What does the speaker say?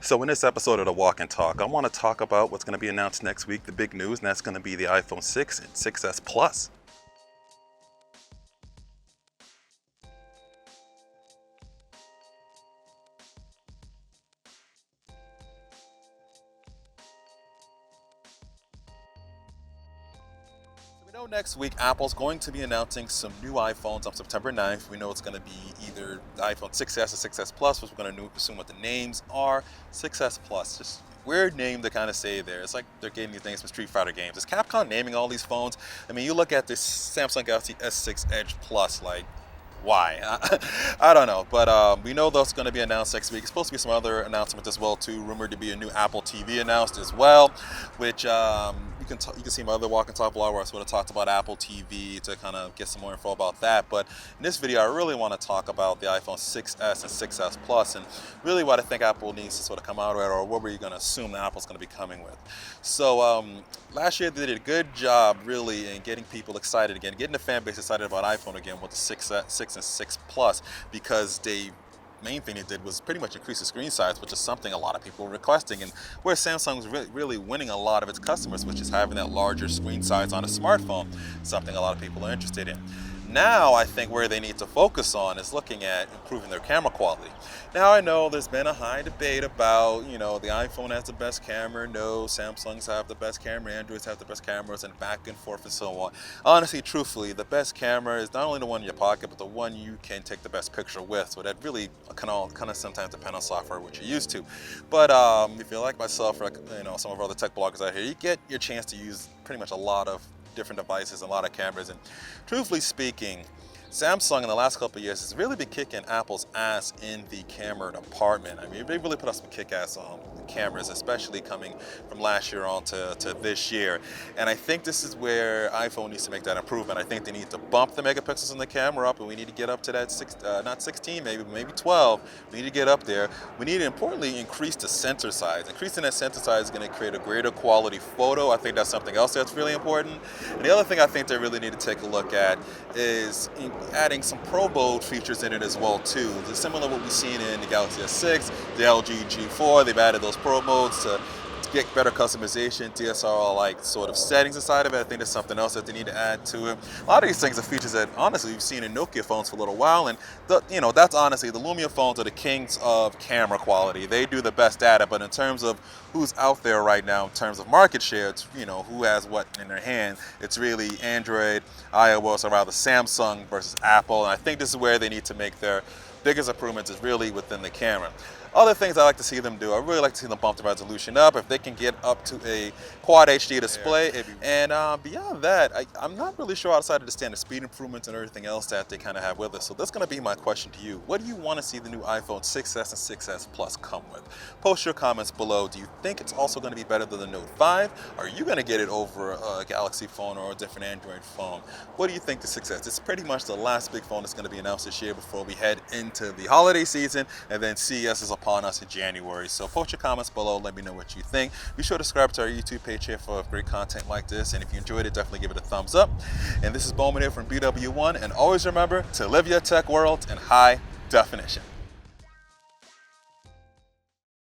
So in this episode of the Walk and Talk, I want to talk about what's going to be announced next week, the big news, and that's going to be the iPhone 6 and 6S Plus. We know next week Apple's going to be announcing some new iPhones on September 9th. We know it's going to be either the iPhone 6S or 6S Plus, which we're going to assume what the names are. 6S Plus, just weird name to kind of say there. It's like they're getting these names from Street Fighter games. Is Capcom naming all these phones? I mean, you look at this Samsung Galaxy S6 Edge Plus, like, why? I don't know, but we know that's going to be announced next week. It's supposed to be some other announcements as well too. Rumored to be a new Apple TV announced as well, which you can see my other Walk and Talk blog where I sort of talked about Apple TV to kind of get some more info about that. But in this video, I really want to talk about the iPhone 6S and 6S Plus, and really what I think Apple needs to sort of come out with, or what were you going to assume that Apple's going to be coming with. So last year they did a good job really in getting people excited again, getting the fan base excited about iPhone again with the 6 and 6 Plus, because main thing they did was pretty much increase the screen size, which is something a lot of people were requesting, and where Samsung's really winning a lot of its customers, which is having that larger screen size on a smartphone, something a lot of people are interested in. Now I think where they need to focus on is looking at improving their camera quality. Now I know there's been a high debate about, the iPhone has the best camera, no, Samsung's have the best camera, Androids have the best cameras, and back and forth and so on. Honestly, truthfully, the best camera is not only the one in your pocket, but the one you can take the best picture with. So that really kind of sometimes depend on software, which you're used to. But if you're like myself, or some of our other tech bloggers out here, you get your chance to use pretty much a lot of different devices, a lot of cameras, and truthfully speaking, Samsung in the last couple of years has really been kicking Apple's ass in the camera department. I mean, they really put up some kick-ass cameras, especially coming from last year on to this year. And I think this is where iPhone needs to make that improvement. I think they need to bump the megapixels in the camera up, and we need to get up to that not 16, maybe 12. We need to get up there. We need to importantly increase the sensor size. Increasing that sensor size is going to create a greater quality photo. I think that's something else that's really important. And the other thing I think they really need to take a look at is adding some Pro Mode features in it as well too. It's similar to what we've seen in the Galaxy S6, the LG G4. They've added those Pro Modes to get better customization, DSLR-like sort of settings inside of it. I think there's something else that they need to add to it. A lot of these things are features that honestly we've seen in Nokia phones for a little while, and that's honestly, the Lumia phones are the kings of camera quality. They do the best at it, but in terms of who's out there right now in terms of market share, it's, who has what in their hand, it's really Android, iOS, or rather Samsung versus Apple, and I think this is where they need to make their biggest improvements is really within the camera. Other things I like to see them do, I really like to see them bump the resolution up. If they can get up to a Quad HD display, and beyond that, I'm not really sure outside of the standard speed improvements and everything else that they kind of have with us. So that's going to be my question to you. What do you want to see the new iPhone 6S and 6S Plus come with? Post your comments below. Do you think it's also going to be better than the Note 5? Are you going to get it over a Galaxy phone or a different Android phone? What do you think the 6S? It's pretty much the last big phone that's going to be announced this year before we head into the holiday season, and then CES is upon us in January. So post your comments below, let me know what you think. Be sure to subscribe to our YouTube page here for great content like this, and if you enjoyed it, definitely give it a thumbs up. And this is BWOne here from BWOne, and always remember to live your tech world in high definition.